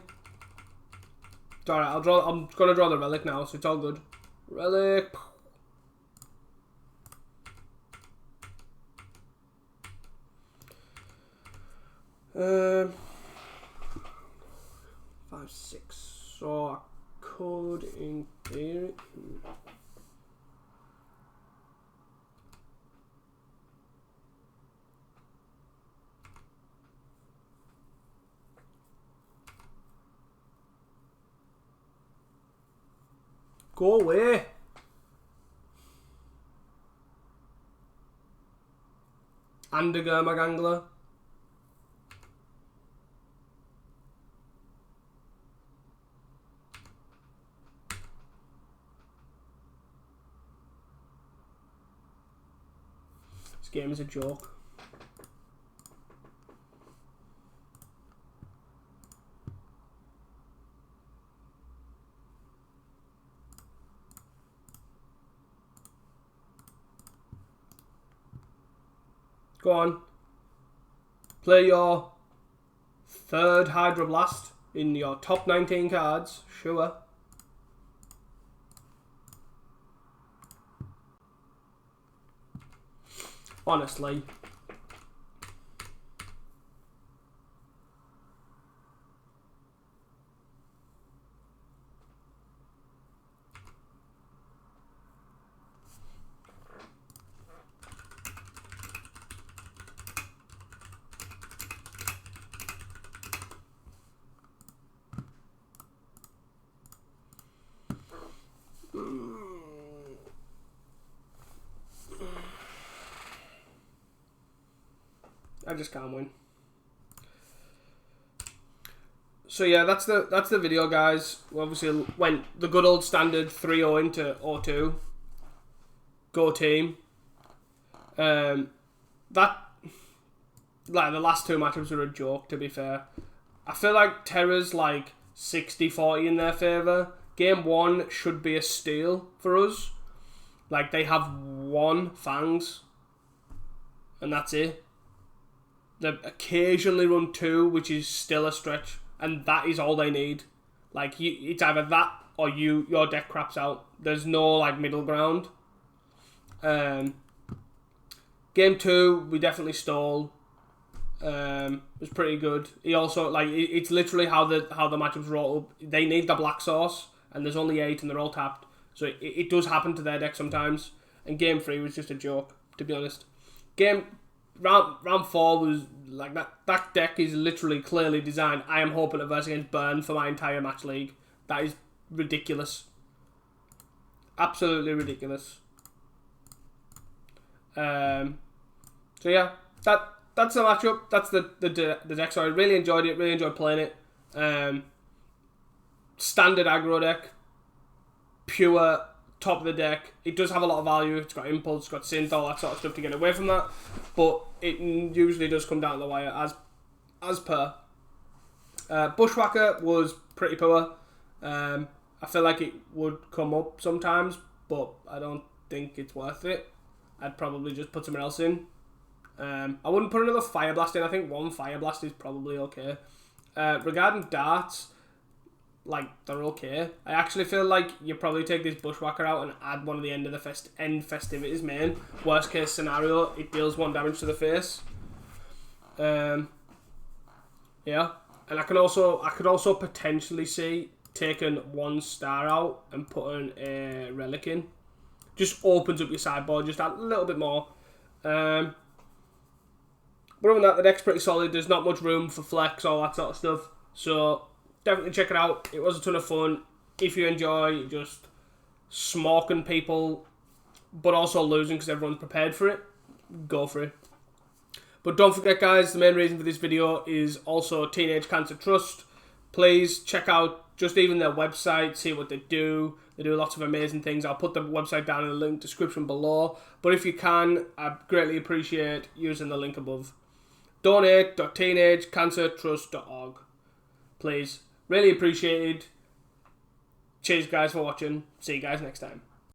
It's alright, I'm gonna draw the relic now, so it's all good. Relic. Um, 5, 6. So I could in theory. Go away. And a Gurmagangler. This game is a joke. Go on. Play your 3rd Hydroblast in your top 19 cards. Sure. Honestly. I just can't win. So yeah, that's the video, guys. We obviously went the good old standard 3-0 into 0-2. Go team. That like the last 2 matchups were a joke, to be fair. I feel like Terra's like 60-40 in their favour. Game 1 should be a steal for us. Like, they have 1 Fangs. And that's it. They occasionally run 2, which is still a stretch. And that is all they need. Like, it's either that or your deck craps out. There's no, like, middle ground. Game 2, we definitely stole. It was pretty good. He also, like, it's literally how the matchups roll up. They need the black sauce, and there's only 8, and they're all tapped. So it does happen to their deck sometimes. And game 3 was just a joke, to be honest. Round 4 was like that deck is literally clearly designed. I am hoping to verse against Burn for my entire match league. That is ridiculous. Absolutely ridiculous. So yeah, that's the matchup. That's the deck. So I really enjoyed it. Really enjoyed playing it. Standard aggro deck. Pure top of the deck. It does have a lot of value. It's got impulse, it's got synth, all that sort of stuff to get away from that. But it usually does come down to the wire as per. Bushwhacker was pretty poor. I feel like it would come up sometimes, but I don't think it's worth it. I'd probably just put something else in. I wouldn't put another Fire Blast in. I think 1 Fire Blast is probably okay. Regarding darts, like, they're okay. I actually feel like you probably take this Bushwhacker out and add one of the end of the end festivities main. Worst case scenario, it deals 1 damage to the face. Yeah, and I could also potentially see taking 1 star out and putting a relic in. Just opens up your sideboard just a little bit more. But other than that, the deck's pretty solid. There's not much room for flex, all that sort of stuff. So definitely check it out. It was a ton of fun. If you enjoy just smocking people, but also losing because everyone's prepared for it, go for it. But don't forget, guys, the main reason for this video is also Teenage Cancer Trust. Please check out just even their website, see what they do. They do lots of amazing things. I'll put the website down in the link description below. But if you can, I greatly appreciate using the link above. Donate.teenagecancertrust.org. Please. Really appreciated. Cheers, guys, for watching. See you guys next time.